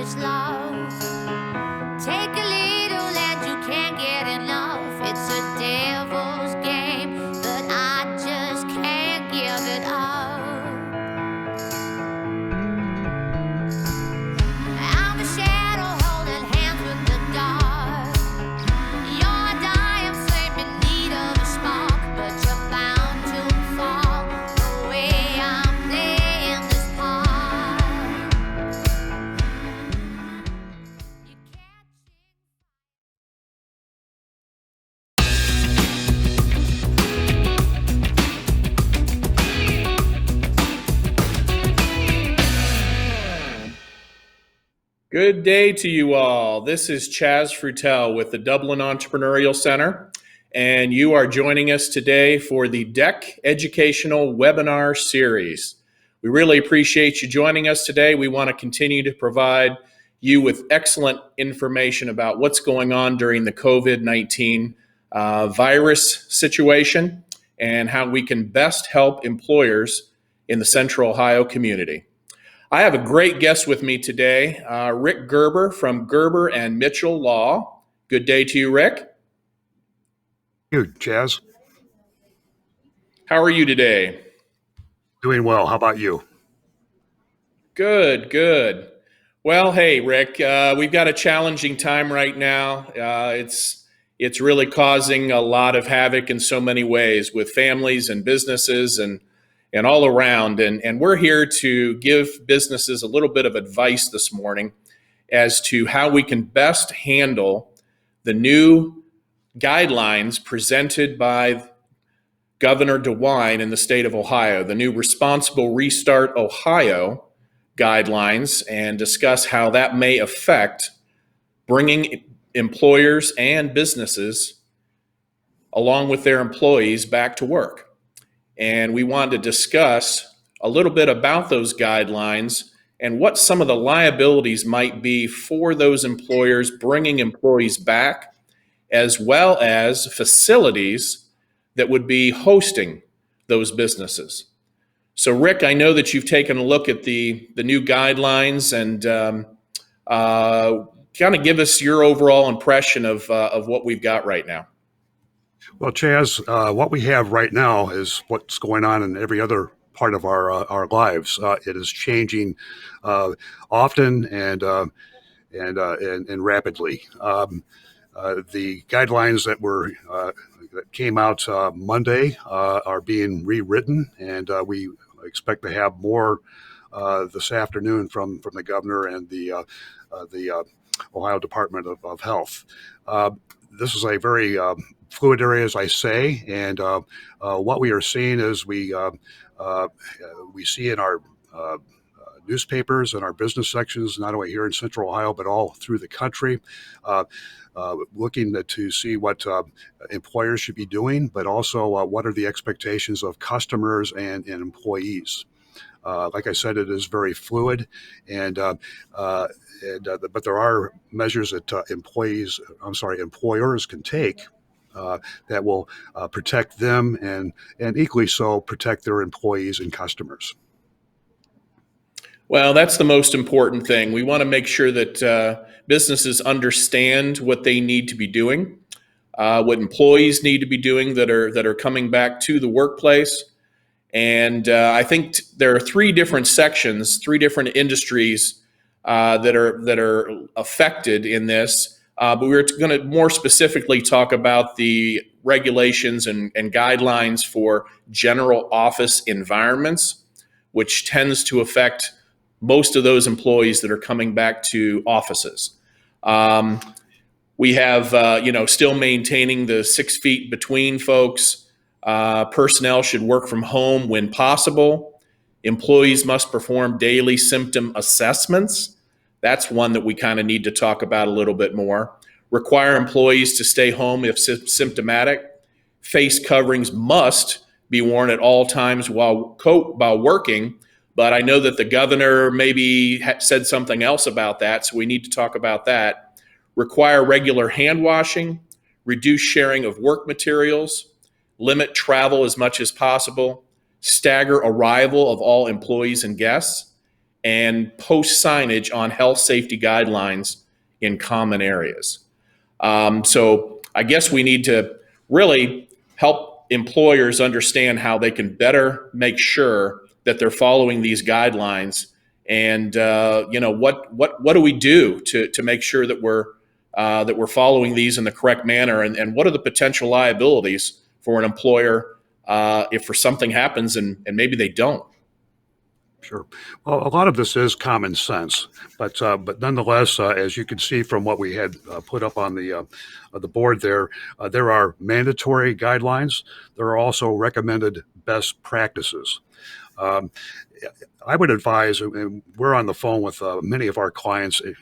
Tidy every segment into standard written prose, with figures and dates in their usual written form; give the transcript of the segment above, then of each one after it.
much love. Take a little and you can't get enough. It's a devil's game, but I just can't give it up. I'm a shadow holding hands with the dark. You're a dying flame in need of a spark, but you're bound to fall the way I'm playing this part. You can't Good day to you all. This is Chaz Frutel with the Dublin Entrepreneurial Center, and you are joining us today for the DEC Educational Webinar Series. We really appreciate you joining us today. We want to continue to provide you with excellent information about what's going on during the COVID-19 virus situation and how we can best help employers in the Central Ohio community. I have a great guest with me today, Rick Gerber from Gerber and Mitchell Law. Good day to you, Rick. You, Chaz. How are you today? Doing well. How about you? Good, good. Well, hey, Rick, we've got a challenging time right now. It's really causing a lot of havoc in so many ways with families and businesses and all around. And we're here to give businesses a little bit of advice this morning as to how we can best handle the new guidelines presented by Governor DeWine in the state of Ohio, the new Responsible Restart Ohio guidelines, and discuss how that may affect bringing employers and businesses along with their employees back to work. And we wanted to discuss a little bit about those guidelines and what some of the liabilities might be for those employers bringing employees back, as well as facilities that would be hosting those businesses. So, Rick, I know that you've taken a look at the new guidelines and kind of give us your overall impression of what we've got right now. Well, Chaz, what we have right now is what's going on in every other part of our lives. It is changing often and rapidly. The guidelines that came out Monday are being rewritten, and we expect to have more this afternoon from the governor and the Ohio Department of Health. This is a very fluid area, as I say, and what we are seeing is we see in our newspapers and our business sections, not only here in Central Ohio, but all through the country, looking to see what employers should be doing, but also what are the expectations of customers and employees. Like I said, it is very fluid, but there are measures that employers can take that will protect them and equally so protect their employees and customers. Well, that's the most important thing. We want to make sure that businesses understand what they need to be doing, what employees need to be doing that are coming back to the workplace. And I think there are three different sections, three different industries that are affected in this. But we're going to more specifically talk about the regulations and guidelines for general office environments, which tends to affect most of those employees that are coming back to offices. We have, still maintaining the 6 feet between folks. Personnel should work from home when possible. Employees must perform daily symptom assessments. That's one that we kind of need to talk about a little bit more. Require employees to stay home if symptomatic. Face coverings must be worn at all times while working, but I know that the governor maybe said something else about that, so we need to talk about that. Require regular hand washing, reduce sharing of work materials, limit travel as much as possible, stagger arrival of all employees and guests, and post signage on health safety guidelines in common areas. So I guess we need to really help employers understand how they can better make sure that they're following these guidelines. And what do we do to make sure that we're following these in the correct manner? And what are the potential liabilities for an employer if for something happens and maybe they don't? Sure. Well, a lot of this is common sense, but nonetheless, as you can see from what we had put up on the board there, there are mandatory guidelines. There are also recommended best practices. Um, I would advise, and we're on the phone with many of our clients, it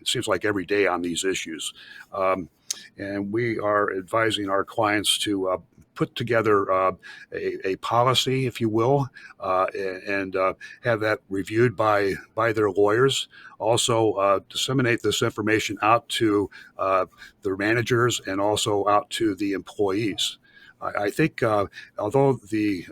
seems like every day on these issues. And we are advising our clients to put together a policy, if you will, and have that reviewed by their lawyers. Also, disseminate this information out to their managers and also out to the employees. I think although the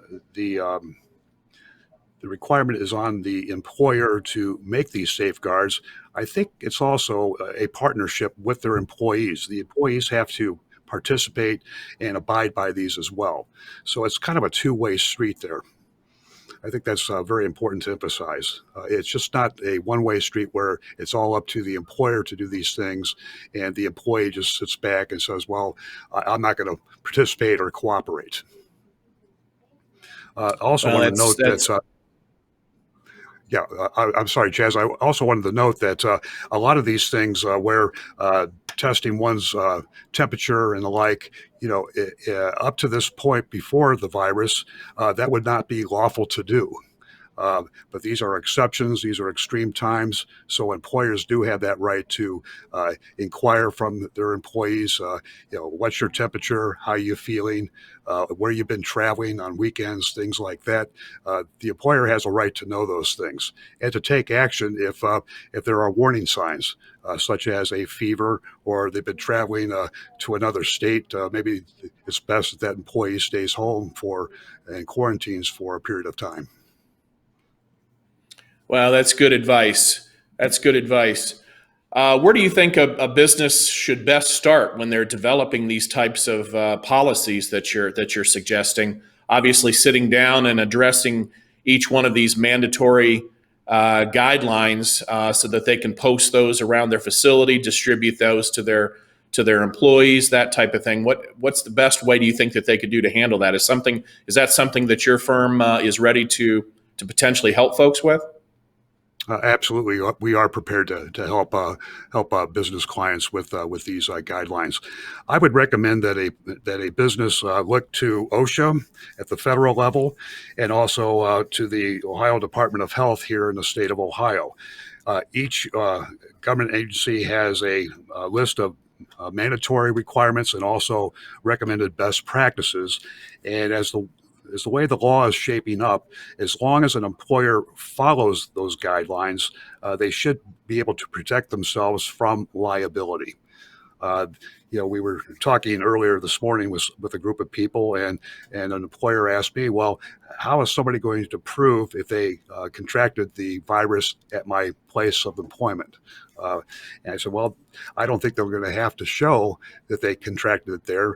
requirement is on the employer to make these safeguards, I think it's also a partnership with their employees. The employees have to participate and abide by these as well. So it's kind of a two-way street there. I think that's very important to emphasize. It's just not a one-way street where it's all up to the employer to do these things and the employee just sits back and says, well, I'm not going to participate or cooperate. Also Well, want to note that yeah, I'm sorry, Chaz. I also wanted to note that a lot of these things where testing one's temperature and the like, up to this point before the virus, that would not be lawful to do. But these are exceptions. These are extreme times. So employers do have that right to inquire from their employees, what's your temperature? How are you feeling? Where you've been traveling on weekends, things like that. The employer has a right to know those things and to take action if there are warning signs, such as a fever or they've been traveling to another state. Maybe it's best that employee stays home and quarantines for a period of time. Well, that's good advice. That's good advice. Where do you think a business should best start when they're developing these types of policies that you're suggesting? Obviously, sitting down and addressing each one of these mandatory guidelines so that they can post those around their facility, distribute those to their employees, that type of thing. What's the best way do you think that they could do to handle that? Is that something that your firm is ready to potentially help folks with? Absolutely, we are prepared to help business clients with these guidelines. I would recommend that a business look to OSHA at the federal level, and also to the Ohio Department of Health here in the state of Ohio. Each government agency has a list of mandatory requirements and also recommended best practices, and as the way the law is shaping up, as long as an employer follows those guidelines, they should be able to protect themselves from liability. We were talking earlier this morning with a group of people, and an employer asked me, well, how is somebody going to prove if they contracted the virus at my place of employment? And I said, well, I don't think they're going to have to show that they contracted it there.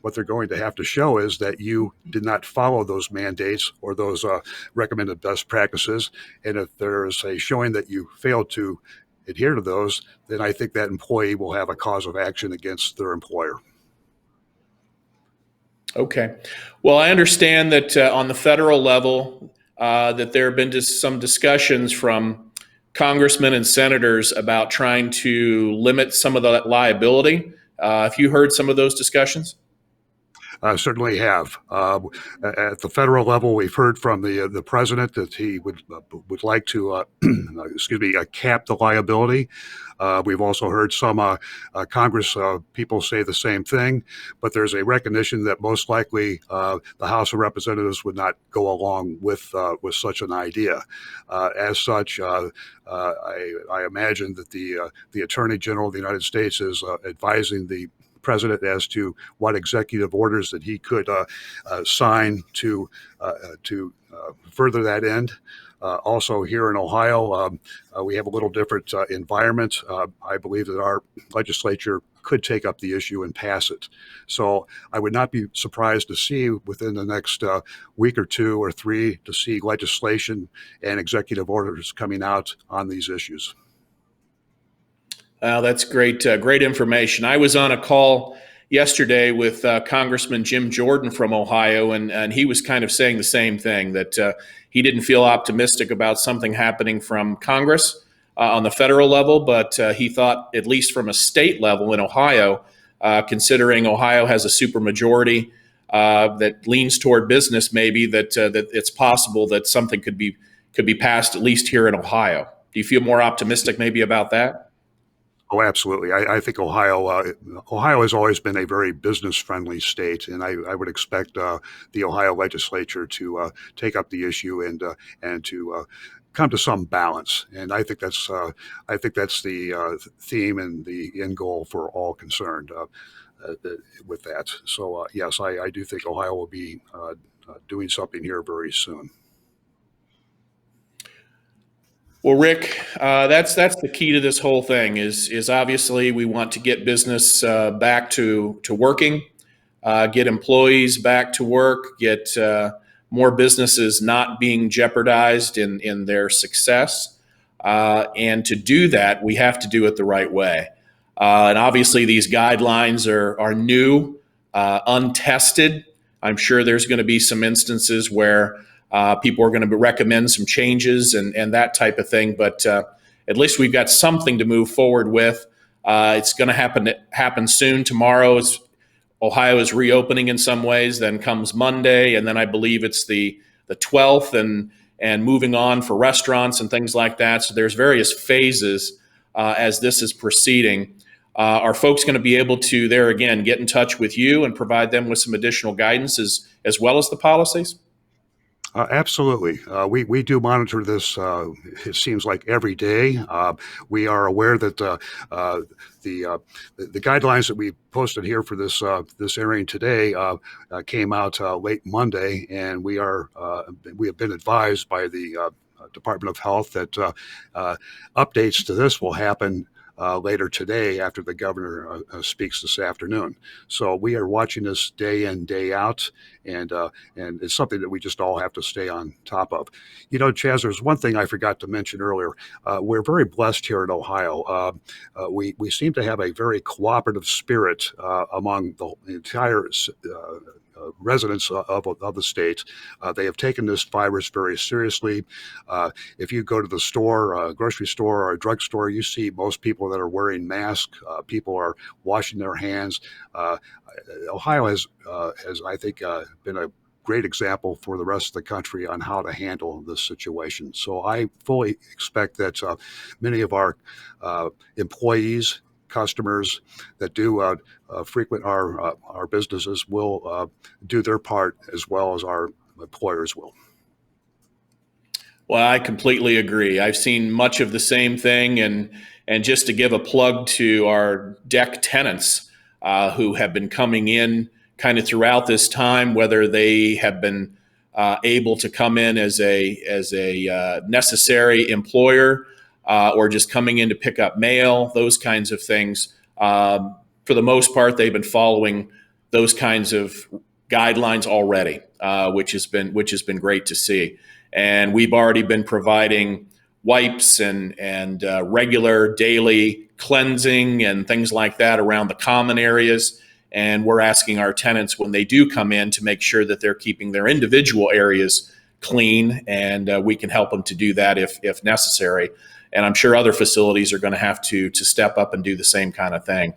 What they're going to have to show is that you did not follow those mandates or those recommended best practices. And if there is a showing that you failed to adhere to those, then I think that employee will have a cause of action against their employer. Okay. Well, I understand that on the federal level, that there have been just some discussions from congressmen and senators about trying to limit some of the liability. Have you heard some of those discussions? Certainly have. At the federal level, we've heard from the president that he would like to, cap the liability. We've also heard some Congress people say the same thing, but there's a recognition that most likely the House of Representatives would not go along with such an idea. As such, I imagine that the Attorney General of the United States is advising the president as to what executive orders that he could sign to further that end. Also here in Ohio, we have a little different environment. I believe that our legislature could take up the issue and pass it. So I would not be surprised to see within the next week or 2 or 3 to see legislation and executive orders coming out on these issues. That's great, great information. I was on a call yesterday with Congressman Jim Jordan from Ohio, and he was kind of saying the same thing, that he didn't feel optimistic about something happening from Congress on the federal level, but he thought, at least from a state level in Ohio, considering Ohio has a supermajority that leans toward business, maybe that it's possible that something could be passed, at least here in Ohio. Do you feel more optimistic maybe about that? Oh, absolutely. I think Ohio has always been a very business-friendly state, and I would expect the Ohio legislature to take up the issue and to come to some balance. And I think that's the theme and the end goal for all concerned with that. So yes, I do think Ohio will be doing something here very soon. Well, Rick, that's the key to this whole thing. Is obviously we want to get business back to working, get employees back to work, get more businesses not being jeopardized in their success, and to do that, we have to do it the right way. And obviously, these guidelines are new, untested. I'm sure there's going to be some instances where people are going to recommend some changes and that type of thing, but at least we've got something to move forward with. It's going to happen soon. Tomorrow, Ohio is reopening in some ways. Then comes Monday, and then I believe it's the 12th, and moving on for restaurants and things like that. So there's various phases as this is proceeding. Are folks going to be able to, there again, get in touch with you and provide them with some additional guidance as well as the policies? Absolutely. We do monitor this, it seems like every day. We are aware that the guidelines that we posted here for this airing today came out late Monday, and we have been advised by the Department of Health that updates to this will happen later today after the governor speaks this afternoon. So we are watching this day in, day out, and it's something that we just all have to stay on top of. You know, Chaz, there's one thing I forgot to mention earlier. We're very blessed here in Ohio. We seem to have a very cooperative spirit among the entire residents of the state. They have taken this virus very seriously. If you go to the store, a grocery store or a drugstore, you see most people that are wearing masks. People are washing their hands. Ohio has I think, been a great example for the rest of the country on how to handle this situation. So I fully expect that many of our employees, customers that do frequent our businesses will do their part as well as our employers will. Well, I completely agree. I've seen much of the same thing, and just to give a plug to our DEC tenants who have been coming in kind of throughout this time, whether they have been able to come in as a necessary employer or just coming in to pick up mail, those kinds of things. For the most part, they've been following those kinds of guidelines already, which has been great to see. And we've already been providing wipes and regular daily cleansing and things like that around the common areas. And we're asking our tenants when they do come in to make sure that they're keeping their individual areas clean, and we can help them to do that if necessary. And I'm sure other facilities are going to have to step up and do the same kind of thing.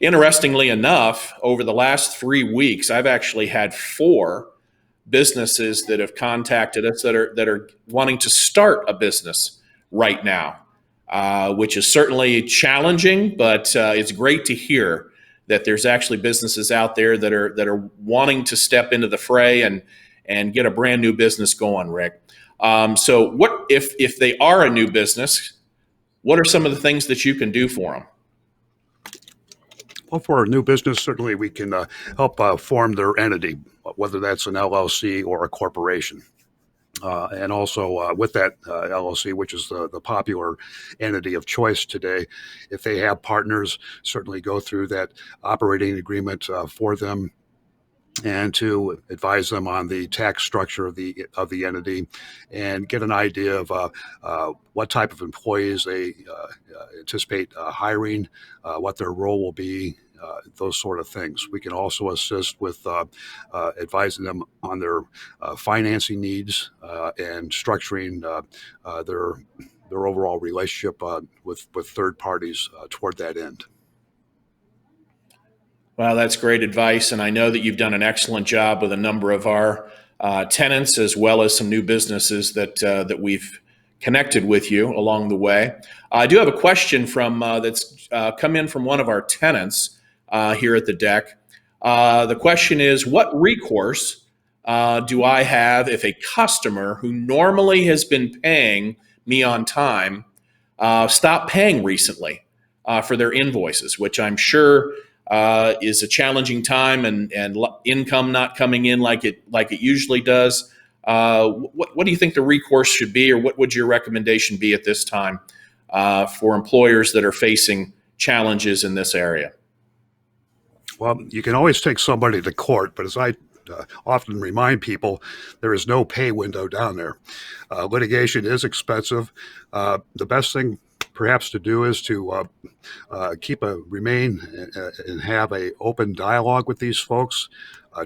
Interestingly enough, over the last 3 weeks, I've actually had 4 businesses that have contacted us that are wanting to start a business right now, which is certainly challenging, but it's great to hear that there's actually businesses out there that are wanting to step into the fray and get a brand new business going, Rick. So what if they are a new business, what are some of the things that you can do for them? Well, for a new business, certainly we can help form their entity, whether that's an LLC or a corporation. And also with that LLC, which is the popular entity of choice today, if they have partners, certainly go through that operating agreement for them, and to advise them on the tax structure of the entity, and get an idea of what type of employees they anticipate hiring, what their role will be, those sort of things. We can also assist with advising them on their financing needs and structuring their overall relationship with third parties toward that end. Well, that's great advice, and I know that you've done an excellent job with a number of our tenants, as well as some new businesses that we've connected with you along the way. I do have a question that's come in from one of our tenants here at the DEC. The question is, what recourse do I have if a customer who normally has been paying me on time stopped paying recently for their invoices, which I'm sure is a challenging time, and income not coming in like it usually does. What do you think the recourse should be, or what would your recommendation be at this time for employers that are facing challenges in this area? Well, you can always take somebody to court, but as I often remind people, there is no pay window down there. Litigation is expensive. The best thing perhaps to do is to remain and have a open dialogue with these folks.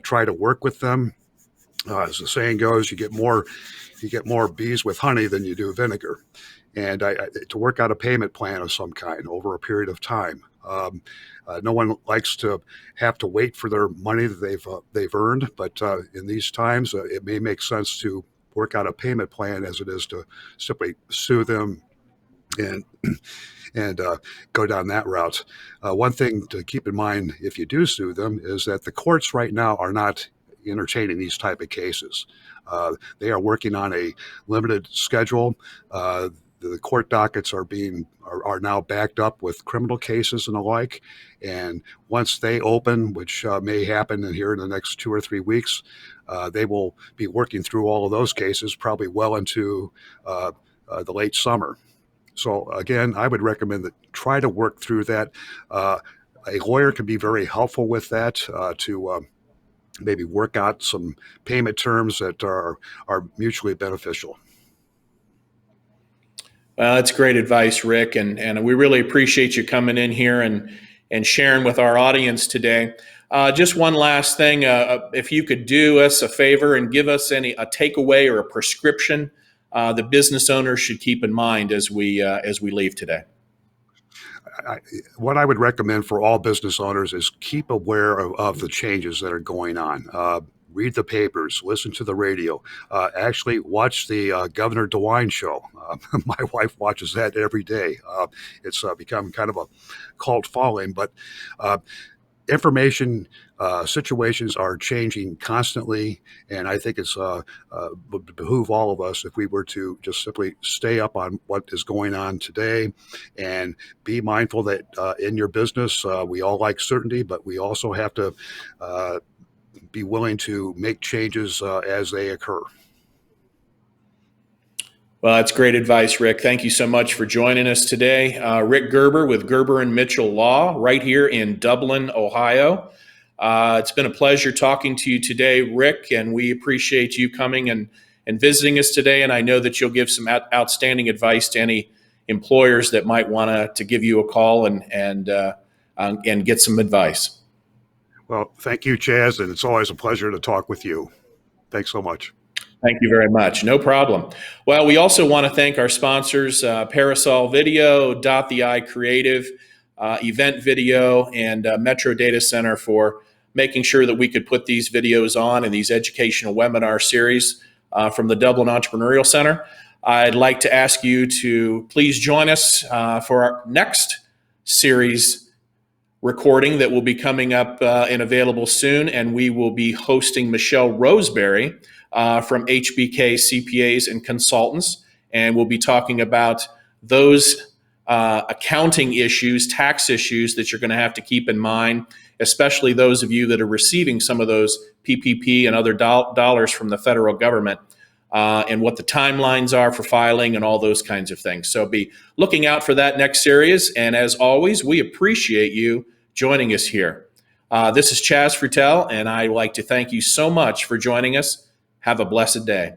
Try to work with them. As the saying goes, you get more bees with honey than you do vinegar. And to work out a payment plan of some kind over a period of time. No one likes to have to wait for their money that they've earned, but in these times, it may make sense to work out a payment plan as it is to simply sue them and go down that route. One thing to keep in mind if you do sue them is that the courts right now are not entertaining these type of cases. They are working on a limited schedule. The court dockets are now backed up with criminal cases and the like. And once they open, which may happen here in the next 2 or 3 weeks, they will be working through all of those cases probably well into the late summer. So again, I would recommend that try to work through that. A lawyer can be very helpful with that to maybe work out some payment terms that are mutually beneficial. Well, that's great advice, Rick, and we really appreciate you coming in here and sharing with our audience today. Just one last thing, if you could do us a favor and give us a takeaway or a prescription the business owners should keep in mind as we leave today. What I would recommend for all business owners is keep aware of the changes that are going on. Read the papers, listen to the radio, actually watch the Governor DeWine show. My wife watches that every day. It's become kind of a cult following, but information situations are changing constantly, and I think it's would behoove all of us if we were to just simply stay up on what is going on today and be mindful that in your business, we all like certainty, but we also have to be willing to make changes as they occur. Well, that's great advice, Rick. Thank you so much for joining us today. Rick Gerber with Gerber Mitchell Law right here in Dublin, Ohio. It's been a pleasure talking to you today, Rick, and we appreciate you coming and visiting us today. And I know that you'll give some outstanding advice to any employers that might want to give you a call and get some advice. Well, thank you, Chaz, and it's always a pleasure to talk with you. Thanks so much. Thank you very much. No problem. Well, we also want to thank our sponsors, Parasol Video, Dot the I Creative, Event Video, and Metro Data Center for making sure that we could put these videos on in these educational webinar series from the Dublin Entrepreneurial Center. I'd like to ask you to please join us for our next series recording that will be coming up and available soon, and we will be hosting Michelle Roseberry from HBK CPAs and Consultants, and we'll be talking about those accounting issues, tax issues that you're going to have to keep in mind, especially those of you that are receiving some of those PPP and other dollars from the federal government. and what the timelines are for filing and all those kinds of things. So be looking out for that next series. And as always, we appreciate you joining us here. This is Chaz Frutel, and I'd like to thank you so much for joining us. Have a blessed day.